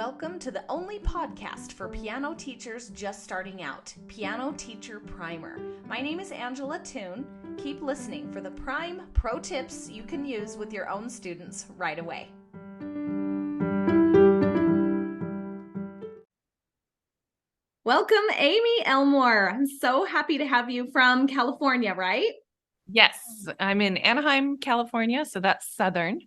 Welcome to the only podcast for piano teachers just starting out, Piano Teacher Primer. My name is Angela Toone. Keep listening for the prime pro tips you can use with your own students right away. Welcome, Amy Elmore. I'm so happy to have you from California, right? Yes, I'm in Anaheim, California, so that's Southern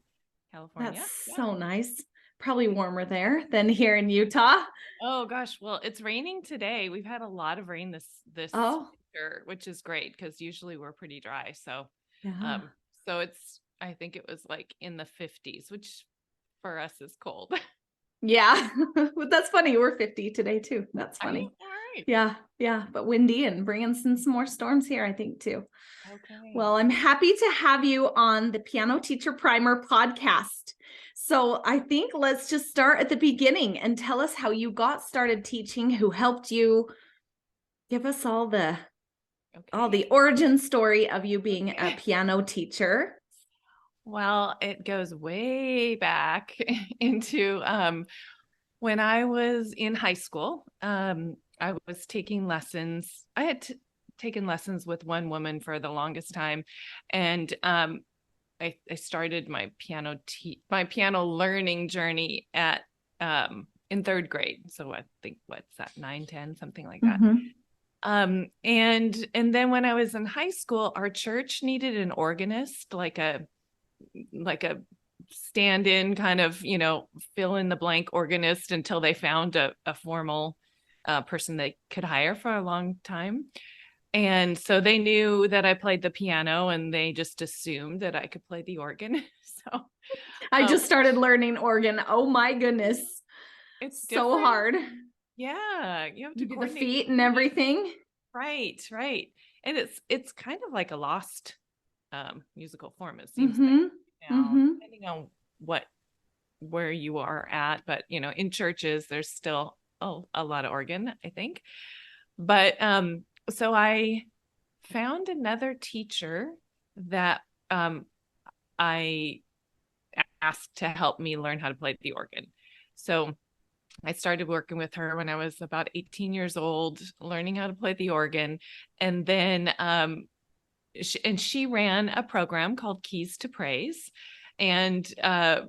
California. That's so nice. Probably warmer there than here in Utah. Oh gosh, well, it's raining today. We've had a lot of rain this winter, which is great because usually we're pretty dry. So, yeah. I think it was like in the 50s, which for us is cold. Yeah, that's funny. We're 50 today too. That's funny. All right. Yeah, but windy and bringing some more storms here, I think too. Okay. Well, I'm happy to have you on the Piano Teacher Primer podcast. So I think let's just start at the beginning and tell us how you got started teaching, who helped you. Give us all the origin story of you being a piano teacher. Well, it goes way back into when I was in high school. I was taking lessons. I had taken lessons with one woman for the longest time, and I started my piano learning journey at in third grade. So I think what's that, 9, 10, something like that. And then when I was in high school, our church needed an organist, like a stand-in kind of, fill in the blank organist until they found a formal person they could hire for a long time. And so they knew that I played the piano and they just assumed that I could play the organ. So I just started learning organ. Oh my goodness. It's so hard. Yeah. You have to do the feet and everything. Right. And it's kind of like a lost musical form, it seems like now, depending on where you are at. But in churches there's still a lot of organ, I think. But so I found another teacher that I asked to help me learn how to play the organ. So I started working with her when I was about 18 years old, learning how to play the organ. And then she ran a program called Keys to Praise. And I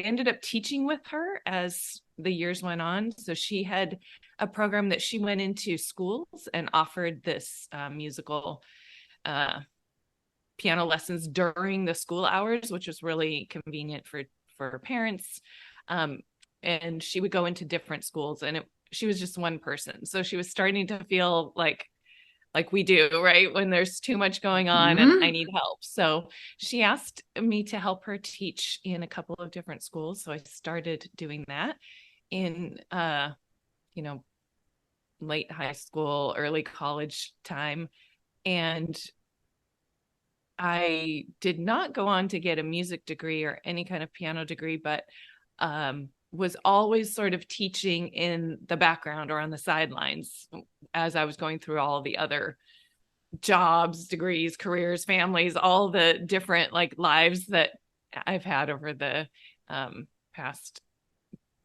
ended up teaching with her as the years went on. So she had a program that she went into schools and offered this musical piano lessons during the school hours, which was really convenient for parents. And she would go into different schools, and she was just one person. So she was starting to feel like we do, right? When there's too much going on and I need help. So she asked me to help her teach in a couple of different schools. So I started doing that in, late high school, early college time. And I did not go on to get a music degree or any kind of piano degree, but was always sort of teaching in the background or on the sidelines as I was going through all the other jobs, degrees, careers, families, all the different lives that I've had over the past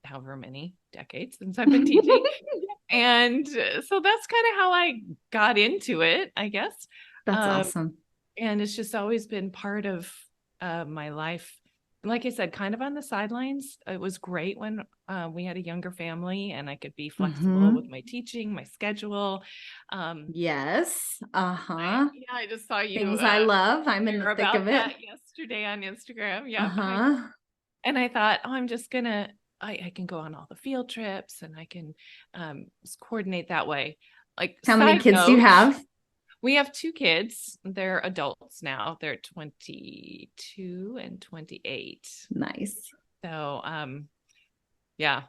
however many decades since I've been teaching. And so that's kind of how I got into it, I guess. That's awesome. And it's just always been part of my life. Like I said, kind of on the sidelines. It was great when we had a younger family and I could be flexible with my teaching, my schedule. Yes. I just saw you. Things I love. I'm in the thick of it. Yesterday on Instagram. Yeah. And I thought, I'm just gonna. I can go on all the field trips and I can coordinate that way. How many kids do you have? We have 2 kids. They're adults now. They're 22 and 28. Nice. So, yeah.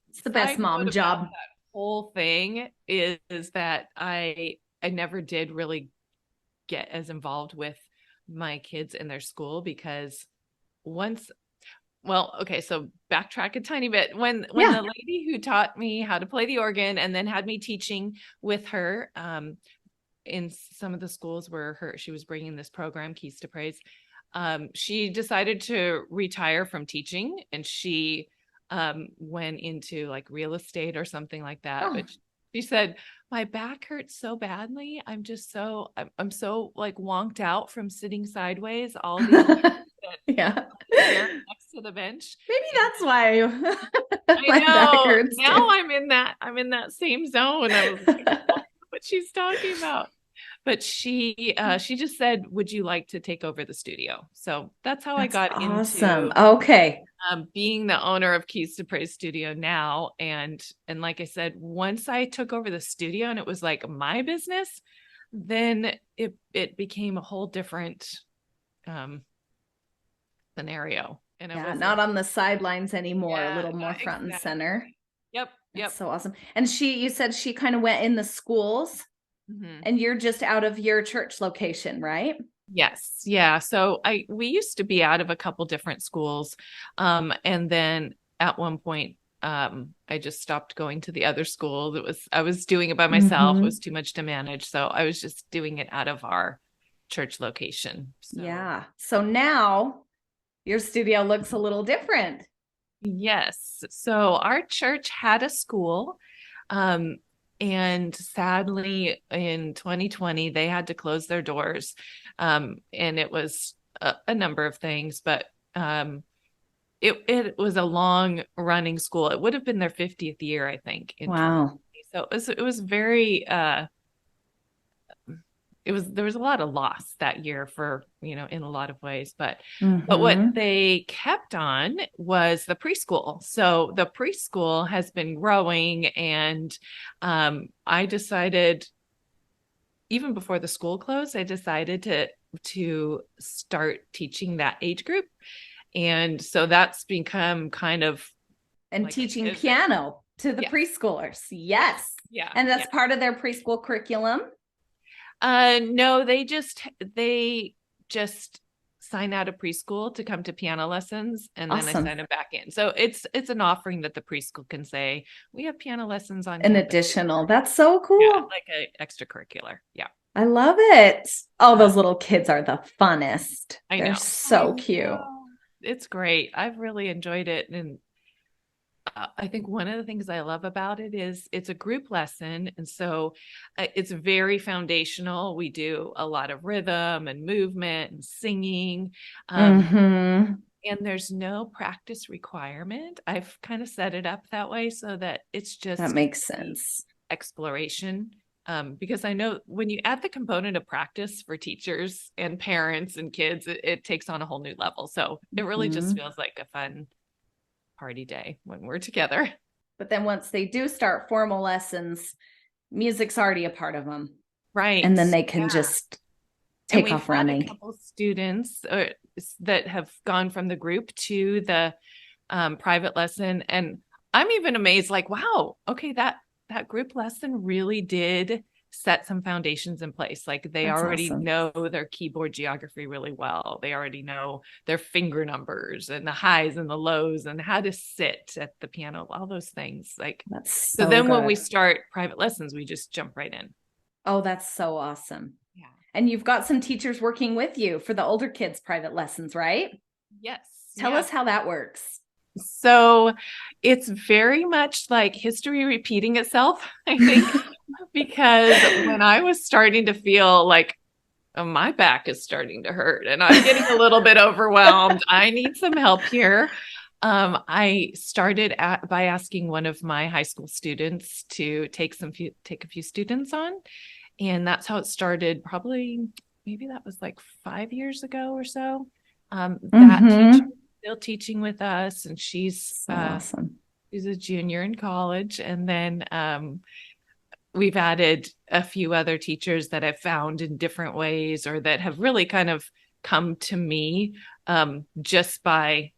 It's the best mom job. That whole thing is that I never did really get as involved with my kids in their school because so backtrack a tiny bit. When the lady who taught me how to play the organ and then had me teaching with her, in some of the schools where she was bringing this program, Keys to Praise, she decided to retire from teaching, and she went into like real estate or something like that. Oh. But she said, my back hurts so badly. I'm so like wonked out from sitting sideways all these years Yeah. chair next to the bench. Maybe that's why I my back know. hurts Now too. I'm in that same zone. I was like, what she's talking about. But she just said, would you like to take over the studio? So that's how I That's got awesome. into Okay. being the owner of Keys to Praise Studio now. And like I said, once I took over the studio and it was like my business, then it became a whole different scenario. And it Yeah, was not on the sidelines anymore, a little more front and exactly. center. Yep. That's so awesome. And you said she kind of went in the schools, and you're just out of your church location, right? Yes. Yeah. So we used to be out of a couple different schools. And then at one point, I just stopped going to the other school. I was doing it by myself. It was too much to manage. So I was just doing it out of our church location. So. Yeah. So now your studio looks a little different. Yes. So our church had a school. And sadly, in 2020, they had to close their doors. And it was a number of things, but it was a long running school. It would have been their 50th year, I think, in 2020. So it was very there was a lot of loss that year for, in a lot of ways, but what they kept on was the preschool. So the preschool has been growing, and I decided, even before the school closed, I decided to start teaching that age group. And so that's become kind of and like teaching piano to the preschoolers. Yes. Yeah. And that's part of their preschool curriculum. No, they just sign out of preschool to come to piano lessons, and then I sign them back in. So it's an offering that the preschool can say, we have piano lessons on an additional. That's so cool. Yeah, like an extracurricular. Yeah. I love it. Oh, those little kids are the funnest. I know. They're so cute. It's great. I've really enjoyed it. And I think one of the things I love about it is it's a group lesson. And so it's very foundational. We do a lot of rhythm and movement and singing. And there's no practice requirement. I've kind of set it up that way so that it's just that makes sense. Exploration. Because I know when you add the component of practice for teachers and parents and kids, it takes on a whole new level. So it really just feels like a fun party day when we're together. But then once they do start formal lessons, music's already a part of them. Right. And then they can just take off running. A couple students that have gone from the group to the private lesson. And I'm even amazed, like, wow, okay, that group lesson really did set some foundations in place. Like they already know their keyboard geography really well. They already know their finger numbers and the highs and the lows and how to sit at the piano, all those things. Like, so then when we start private lessons, we just jump right in. Oh, that's so awesome. Yeah. And you've got some teachers working with you for the older kids' private lessons, right? Yes. Tell us how that works. So it's very much like history repeating itself, I think, because when I was starting to feel like my back is starting to hurt and I'm getting a little bit overwhelmed, I need some help here. I started by asking one of my high school students to take a few students on. And that's how it started. Probably, maybe that was like 5 years ago or so. That teacher still teaching with us, and she's awesome. She's a junior in college. And then we've added a few other teachers that I've found in different ways, or that have really kind of come to me just by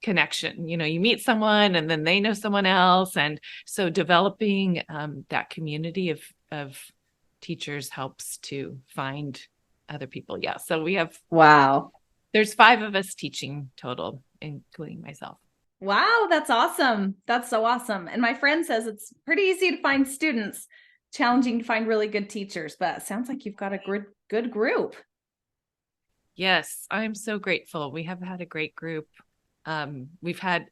connection. You meet someone and then they know someone else. And so developing that community of teachers helps to find other people. Yeah. So we have, there's 5 of us teaching total, including myself. Wow. That's awesome. That's so awesome. And my friend says it's pretty easy to find students, challenging to find really good teachers, but it sounds like you've got a good group. Yes, I'm so grateful. We have had a great group. We've had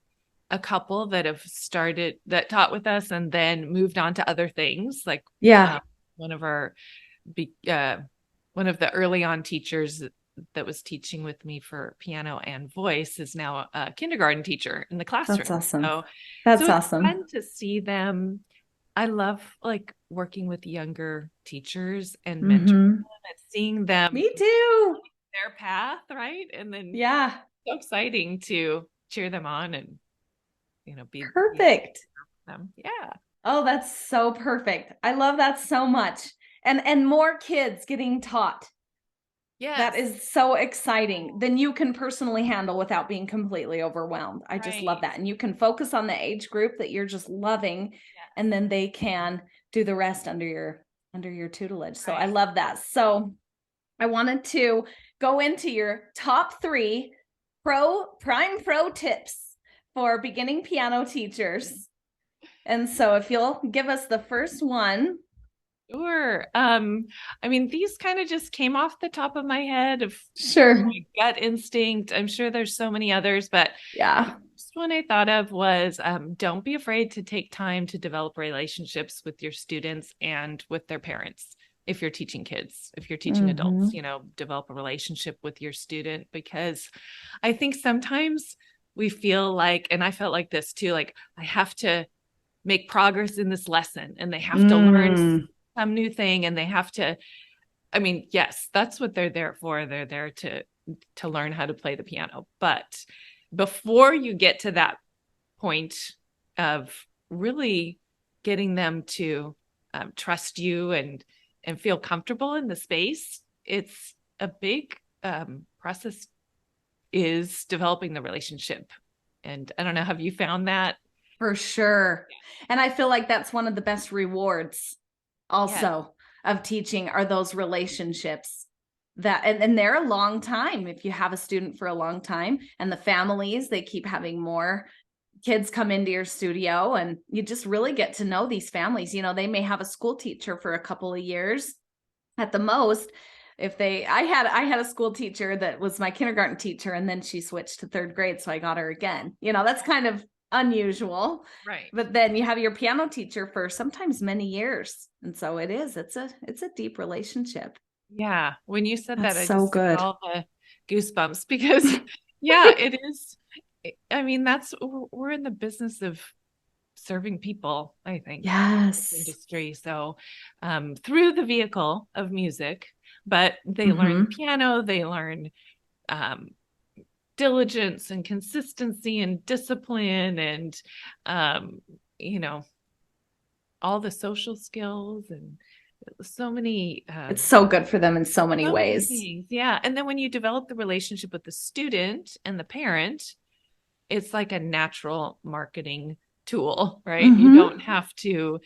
a couple that have started that taught with us and then moved on to other things. Like Yeah, one of our uh, one of the early on teachers that was teaching with me for piano and voice is now a kindergarten teacher in the that's classroom. awesome. So That's it's awesome. fun to see them. I love like working with younger teachers and mentoring Mm-hmm. them and seeing them Me too. their path, right? And then Yeah, so exciting to cheer them on and be perfect. them. Yeah. Oh, that's so perfect. I love that so much. And more kids getting taught. That Yes. is so exciting. Then you can personally handle without being completely overwhelmed. I just love Right. that. And you can focus on the age group that you're just loving, Yes. and then they can do the rest under your tutelage. So I Right. love that. So I wanted to go into your top 3 prime pro tips for beginning piano teachers. And so if you'll give us the first one. Sure. I mean, these kind of just came off the top of my head of Sure. my gut instinct. I'm sure there's so many others, but the Yeah. first one I thought of was don't be afraid to take time to develop relationships with your students and with their parents. If you're teaching kids, if you're teaching adults, Mm-hmm. develop a relationship with your student because I think sometimes we feel like, and I felt like this too, like I have to make progress in this lesson and they have to learn Mm. some new thing and they have to, I mean, yes, that's what they're there for. They're there to learn how to play the piano. But before you get to that point of really getting them to trust you and feel comfortable in the space, it's a big process is developing the relationship. And I don't know, have you found that? For sure. And I feel like that's one of the best rewards Yes. also of teaching are those relationships that and they're a long time if you have a student for a long time and the families they keep having more kids come into your studio and you just really get to know these families. They may have a school teacher for a couple of years at the most. If they I had a school teacher that was my kindergarten teacher and then she switched to 3rd grade, so I got her again. That's kind of unusual. Right. But then you have your piano teacher for sometimes many years. And so it's a deep relationship. Yeah, when you said that, That's I so just got good. all the goosebumps because, yeah, it is. I mean, we're in the business of serving people, I think, in this Yes. industry. So, through the vehicle of music, but they learn the Mm-hmm. piano, they learn um, diligence and consistency and discipline and, um, you know, all the social skills and so many It's so good for them in so many so many ways. things. Yeah. And then when you develop the relationship with the student and the parent, it's like a natural marketing tool, right? You Mm-hmm. don't have to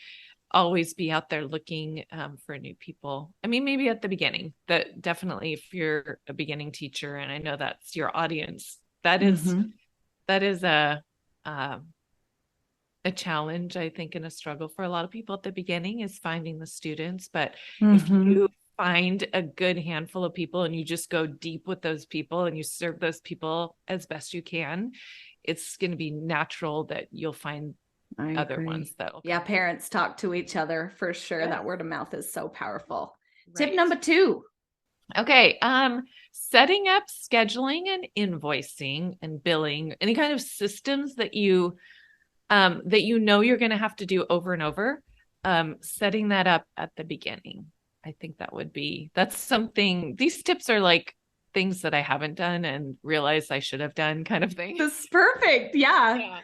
always be out there looking for new people. I mean, maybe at the beginning, that definitely if you're a beginning teacher, and I know that's your audience, that is Mm-hmm. that is uh, a challenge, I think, and a struggle for a lot of people at the beginning is finding the students. But if Mm-hmm. you find a good handful of people and you just go deep with those people and you serve those people as best you can, it's going to be natural that you'll find I other ones agree. that will Yeah, come. parents talk to each other for sure. Yes. That word of mouth is so powerful. Tip Right. number 2. Okay. Setting up scheduling and invoicing and billing, any kind of systems that you're going to have to do over and over, setting that up at the beginning. I think that's something, these tips are like things that I haven't done and realize I should have done kind of thing. This is perfect. Yeah. Yeah.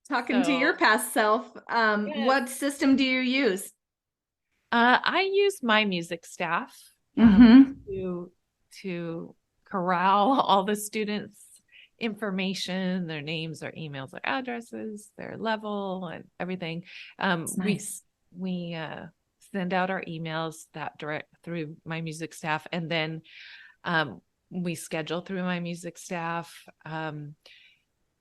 Talking to your So, past self. yes. What system do you use? I use my music staff Mm-hmm. to to corral all the students' information, their names, their emails, their addresses, their level, and everything. It's We nice. we send out our emails that direct through my music staff, and then we schedule through my music staff.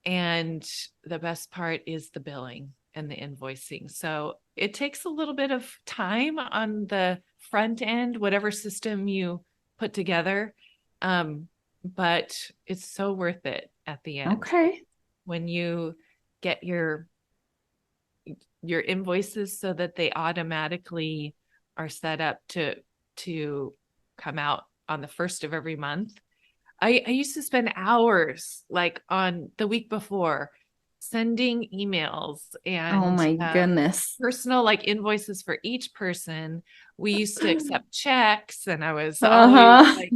And the best part is the billing and the invoicing. So it takes a little bit of time on the front end, whatever system you put together. but it's so worth it at the end. Okay. When you get your invoices so that they automatically are set up to come out on the first of every month. I used to spend hours like on the week before sending emails Oh and my goodness. personal like invoices for each person. We used to accept checks, and I was always Uh-huh. like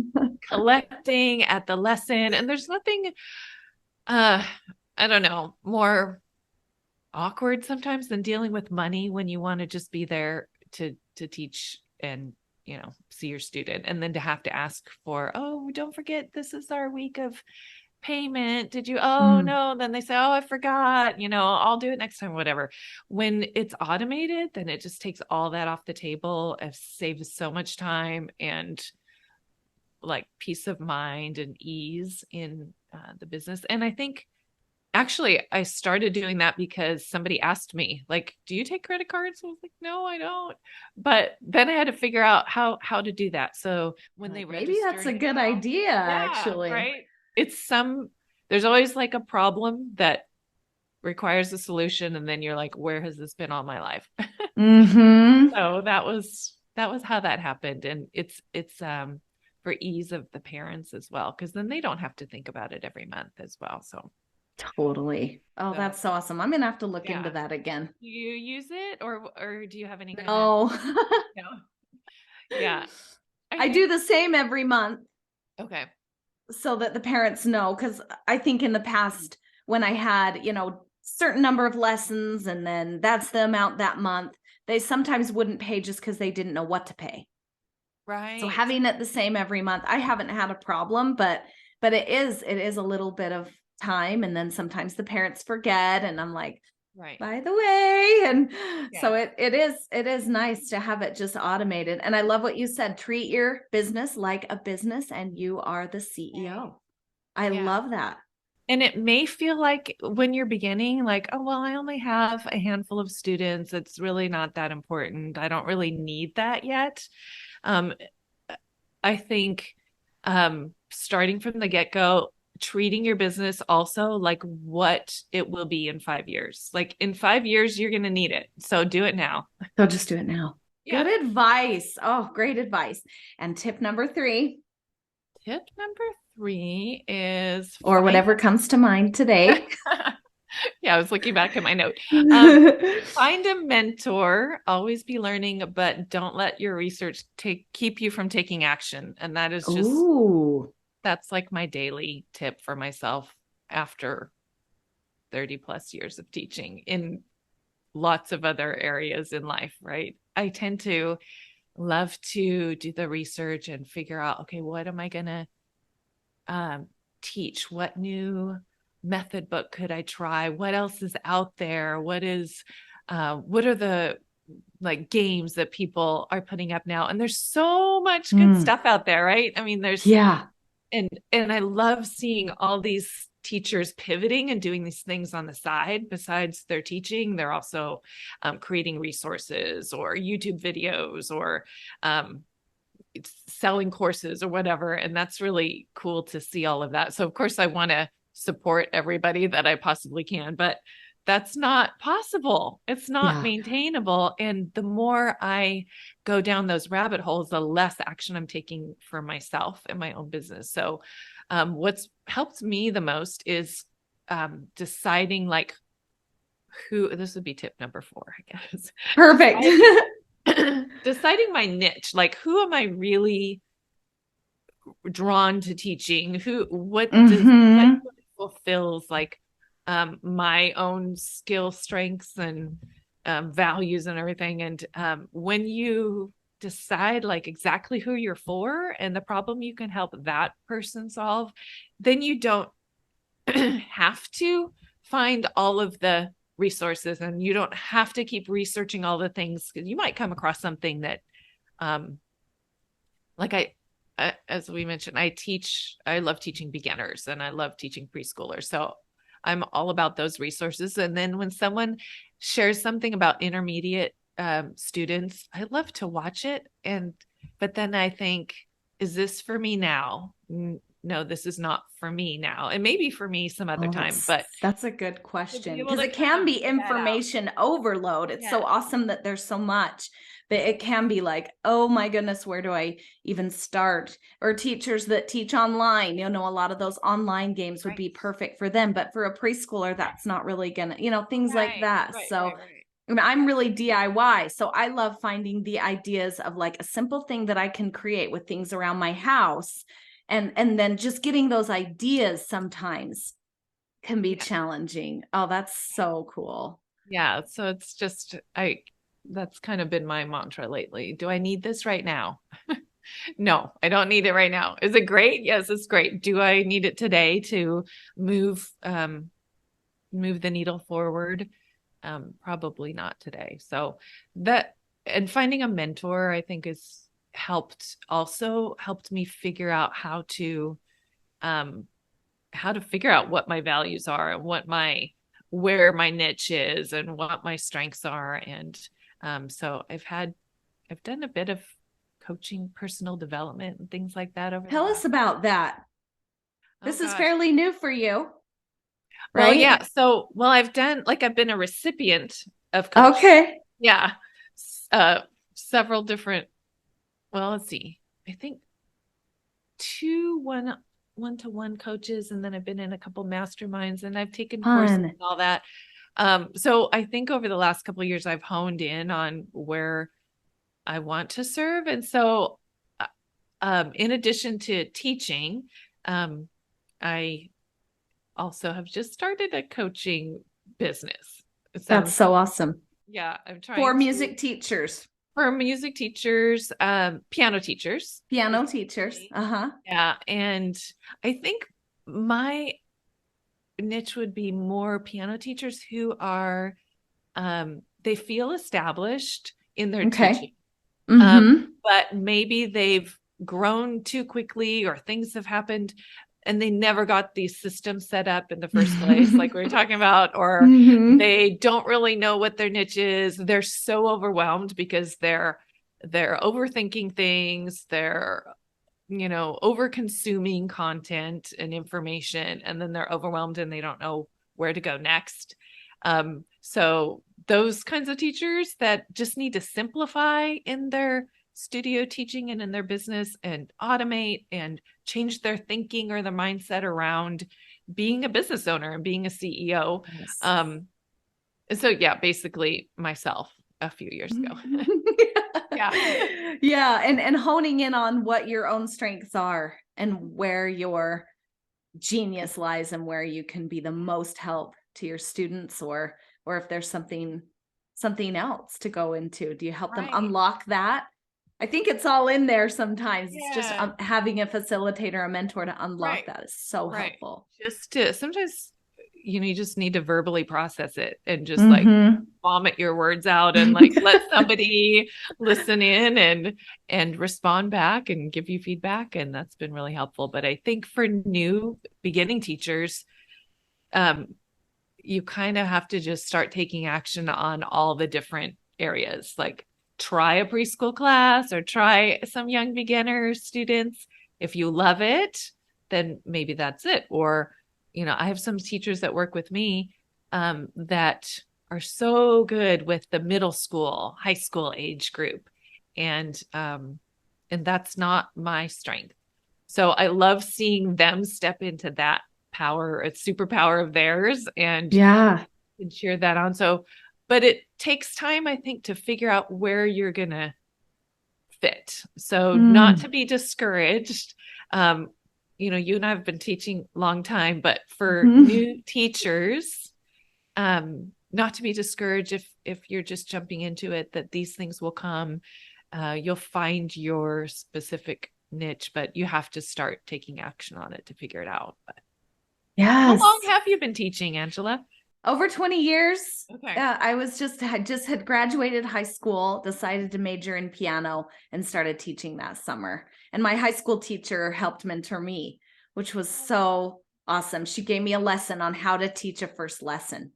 collecting at the lesson. And there's nothing, I don't know, more awkward sometimes than dealing with money when you want to just be there to teach and see your student, and then to have to ask for, oh, don't forget, this is our week of payment, did you, oh Mm, no, then they say, oh, I forgot, I'll do it next time, whatever. When it's automated, then it just takes all that off the table. It saves so much time and like peace of mind and ease in the business. And I think actually, I started doing that because somebody asked me, like, do you take credit cards? I was like, no, I don't. But then I had to figure out how to do that. So when they like maybe register that's an a good account, idea, yeah, actually. right. There's always like a problem that requires a solution. And then you're like, where has this been all my life? Mm-hmm. So that was how that happened. And it's for ease of the parents as well, because then they don't have to think about it every month as well. Totally. Oh, So that's so awesome. I'm gonna have to look into yeah. that again. Do you use it, or do you have any kind of, No. no? Yeah, I I do think the same every month okay. so that the parents know. Because I think in the past, when I had, certain number of lessons and then that's the amount that month, they sometimes wouldn't pay just because they didn't know what to pay. So Right. having it the same every month, I haven't had a problem, but it is a little bit of time, and then sometimes the parents forget, and I'm like, Right. by the way, and so Yes. it is nice to have it just automated. And I love what you said, treat your business like a business and you are the Right. CEO. I Yeah. love that. And it may feel like when you're beginning, like, oh, well, I only have a handful of students. It's really not that important. I don't really need that yet. Um, I think starting from the get-go, treating your business also like what it will be in 5 years. Like in 5 years, you're going to need it. So do it now. So just do it now. Yeah. Good advice. Oh, great advice. And tip number 3, Tip number 3 is or find. whatever comes to mind today. Yeah, I was looking back at my note. Find a mentor. Always be learning, but don't let your research keep you from taking action. And that is just Ooh. that's like my daily tip for myself after 30 plus years of teaching in lots of other areas in life, right? I tend to love to do the research and figure out, okay, what am I going to um, teach? What new method book could I try? What else is out there? What are the like games that people are putting up now? And there's so much good Mm. stuff out there, right? I mean, Yeah. and I love seeing all these teachers pivoting and doing these things on the side. Besides their teaching, they're also creating resources or YouTube videos or selling courses or whatever. And that's really cool to see all of that. So of course I want to support everybody that I possibly can, but that's not possible. It's not Yeah. maintainable. And the more I go down those rabbit holes, the less action I'm taking for myself and my own business. So what's helped me the most is deciding like who, this would be tip number 4, I guess. Perfect. Deciding my niche, like who am I really drawn to teaching, what Mm-hmm. fulfills like my own skill strengths and values and everything. And when you decide like exactly who you're for and the problem you can help that person solve, then you don't have to find all of the resources, and you don't have to keep researching all the things, because you might come across something that um like as we mentioned, I love teaching beginners and I love teaching preschoolers. So I'm all about those resources. And then when someone shares something about intermediate students, I love to watch it. But then I think, is this for me now? no, this is not for me now. And maybe for me some other Oh, time, but that's a good to be question, able because to it kind can of be weed that out. information overload. It's so Yes. awesome that there's so much, but it can be like, oh my goodness, where do I even start? Or teachers that teach online, a lot of those online games would Right. be perfect for them, but for a preschooler, that's not really gonna, things like Right. that. Right. So Right. Right. I mean, I'm really DIY, so I love finding the ideas of like a simple thing that I can create with things around my house, and then just getting those ideas sometimes can be Yeah. challenging. Oh, that's so cool. Yeah. So it's just, that's kind of been my mantra lately. Do I need this right now? No, I don't need it right now. Is it great? Yes, it's great. Do I need it today to move, move the needle forward? Probably not today. So that, and finding a mentor, I think is helped me figure out um, how to figure out what my values are and where my niche is and what my strengths are. And so I've done a bit of coaching, personal development and things like that over the Tell us last. about that. Oh This is gosh. fairly new for you, Well, right? yeah. So, well, I've been a recipient of coaching. Okay. Yeah. Uh, several different, well, let's see. I think two one-to-one coaches, and then I've been in a couple masterminds, and I've taken courses and Fun. all that. So I think over the last couple of years, I've honed in on where I want to serve. And so, in addition to teaching, I also have just started a coaching business. So That's so awesome. yeah, I'm For trying to, music teachers, for music teachers, piano teachers piano teachers. specifically. Uh-huh. Yeah. And I think my niche would be more piano teachers who are, they feel established in their Okay. teaching. Mm-hmm. But maybe they've grown too quickly or things have happened and they never got these systems set up in the first place, like we were talking about, or Mm-hmm. they don't really know what their niche is. They're so overwhelmed because they're overthinking things, they're over consuming content and information, and then they're overwhelmed and they don't know where to go next. So those kinds of teachers that just need to simplify in their studio teaching and in their business and automate and change their thinking or their mindset around being a business owner and being a CEO. Yes. So yeah, basically myself a few years ago. Yeah. Yeah, and honing in on what your own strengths are and where your genius lies and where you can be the most help to your students, or if there's something else to go into. Do you help them Right. unlock that? I think it's all in there sometimes. It's just Yeah. having a facilitator, a mentor to unlock Right. that is so Right. helpful. Just to sometimes, you just need to verbally process it and just like Mm-hmm. vomit your words out and like let somebody listen in and respond back and give you feedback. And that's been really helpful. But I think for new beginning teachers, you kind of have to just start taking action on all the different areas, like try a preschool class or try some young beginner students. If you love it, then maybe that's it. Or, I have some teachers that work with me that are so good with the middle school, high school age group. And that's not my strength. So I love seeing them step into that power, a superpower of theirs, and Yeah. cheer that on. So, but it takes time, I think, to figure out where you're going to fit. So not to be discouraged. You and I have been teaching a long time, but for Mm-hmm. new teachers, not to be discouraged if you're just jumping into it, that these things will come. You'll find your specific niche, but you have to start taking action on it to figure it out. But how Yes. long have you been teaching, Angela? Over 20 years. Okay. I was had graduated high school, decided to major in piano, and started teaching that summer. And my high school teacher helped mentor me, which was so awesome. She gave me a lesson on how to teach a first lesson.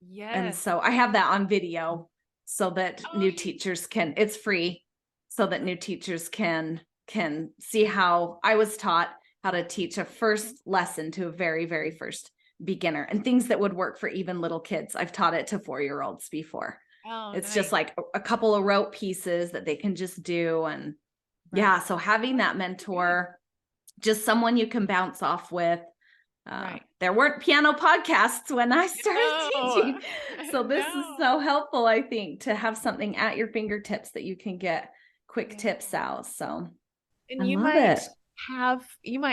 And Yes. so I have that on video so that Oh, new teachers can, it's free, so that new teachers can see how I was taught how to teach a first lesson to a very, very first beginner, and things that would work for even little kids. I've taught it to 4-year-olds before. Oh, It's nice. just like a couple of rote pieces that they can just do. And yeah, so having that mentor, just someone you can bounce off with. There weren't piano podcasts when I started teaching. So this is so helpful, I think, to have something at your fingertips that you can get quick tips out. So and I you love might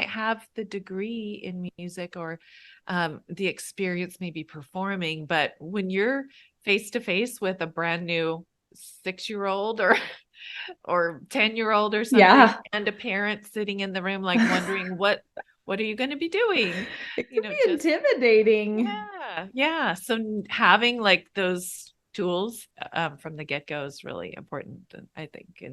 it. have the degree in music or the experience maybe performing, but when you're face to face with a brand new 6-year-old or 10-year-old or something, and a parent sitting in the room like wondering what are you going to be doing? It can be intimidating. Yeah. So having like those tools from the get-go is really important, I think.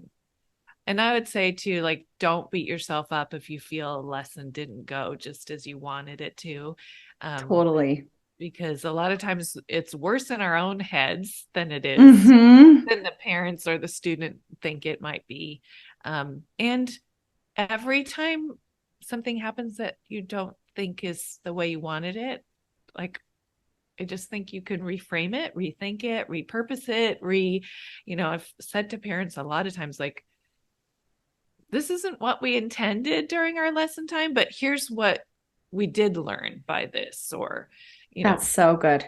And I would say too, like, don't beat yourself up if you feel a lesson didn't go just as you wanted it to. Totally. Because a lot of times it's worse in our own heads than it is than the parents or the student think it might be. And every time something happens that you don't think is the way you wanted it, like, I just think you can reframe it, rethink it, repurpose it, I've said to parents a lot of times, like, this isn't what we intended during our lesson time, but here's what we did learn by this, or, that's so good.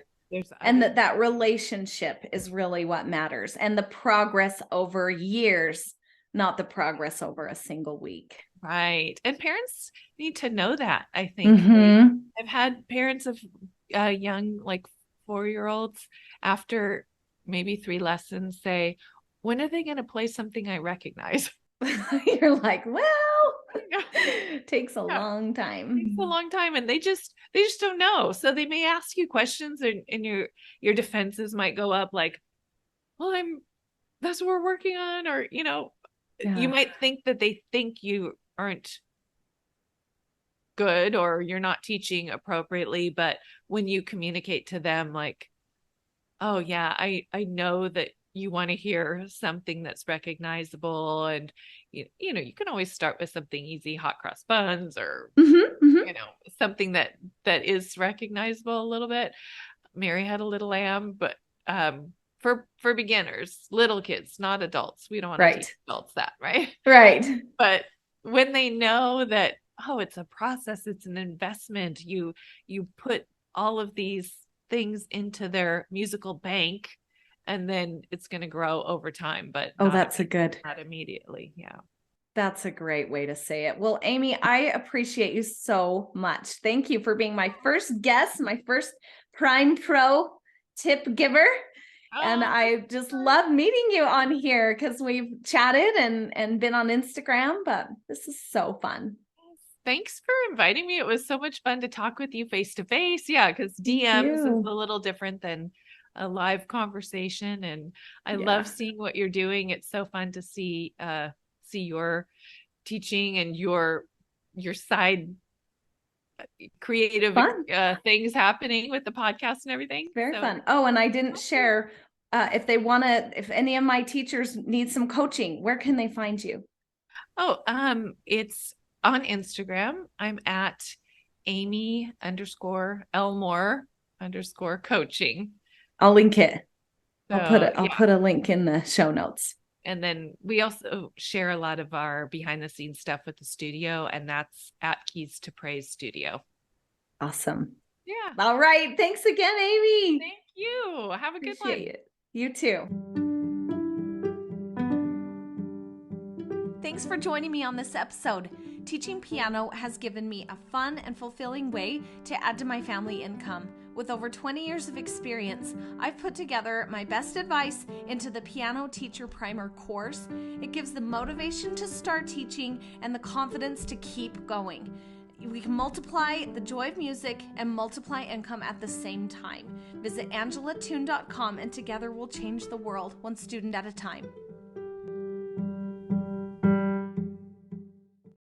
And that that relationship is really what matters, and the progress over years, not the progress over a single week. Right. And parents need to know that, I think. I've had parents of young, like 4-year-olds, after maybe 3 lessons, say, when are they going to play something I recognize? You're like, well, it takes a long time. It takes a long time, and they just don't know. So they may ask you questions, and your defenses might go up, like, well, that's what we're working on, or you might think that they think you aren't good or you're not teaching appropriately, but when you communicate to them, like, oh yeah, I know that you want to hear something that's recognizable, and you can always start with something easy, hot cross buns, or something that is recognizable a little bit. Mary Had a Little Lamb, but for beginners, little kids, not adults. We don't want to teach adults that, right? Right. But when they know that, oh, it's a process, it's an investment, you put all of these things into their musical bank, and then it's going to grow over time, but not immediately. Yeah. That's a great way to say it. Well, Amy, I appreciate you so much. Thank you for being my first guest, my first Prime Pro tip giver. And I just love meeting you on here because we've chatted and been on Instagram, but this is so fun. Thanks for inviting me. It was so much fun to talk with you face to face. Yeah, because DMs is a little different than a live conversation, and I love seeing what you're doing. It's so fun to see your teaching and your side creative things happening with the podcast and everything. Very fun. Oh, and I didn't share if any of my teachers need some coaching, where can they find you? Oh, it's on Instagram. I'm at Amy_Elmore_coaching. I'll link it. I'll put a link in the show notes. And then we also share a lot of our behind the scenes stuff with the studio, and that's at Keys to Praise Studio. Awesome. Yeah. All right. Thanks again, Amy. Thank you. Have a good one. Appreciate it. You too. Thanks for joining me on this episode. Teaching piano has given me a fun and fulfilling way to add to my family income. With over 20 years of experience, I've put together my best advice into the Piano Teacher Primer course. It gives the motivation to start teaching and the confidence to keep going. We can multiply the joy of music and multiply income at the same time. Visit AngelaToone.com and together we'll change the world one student at a time.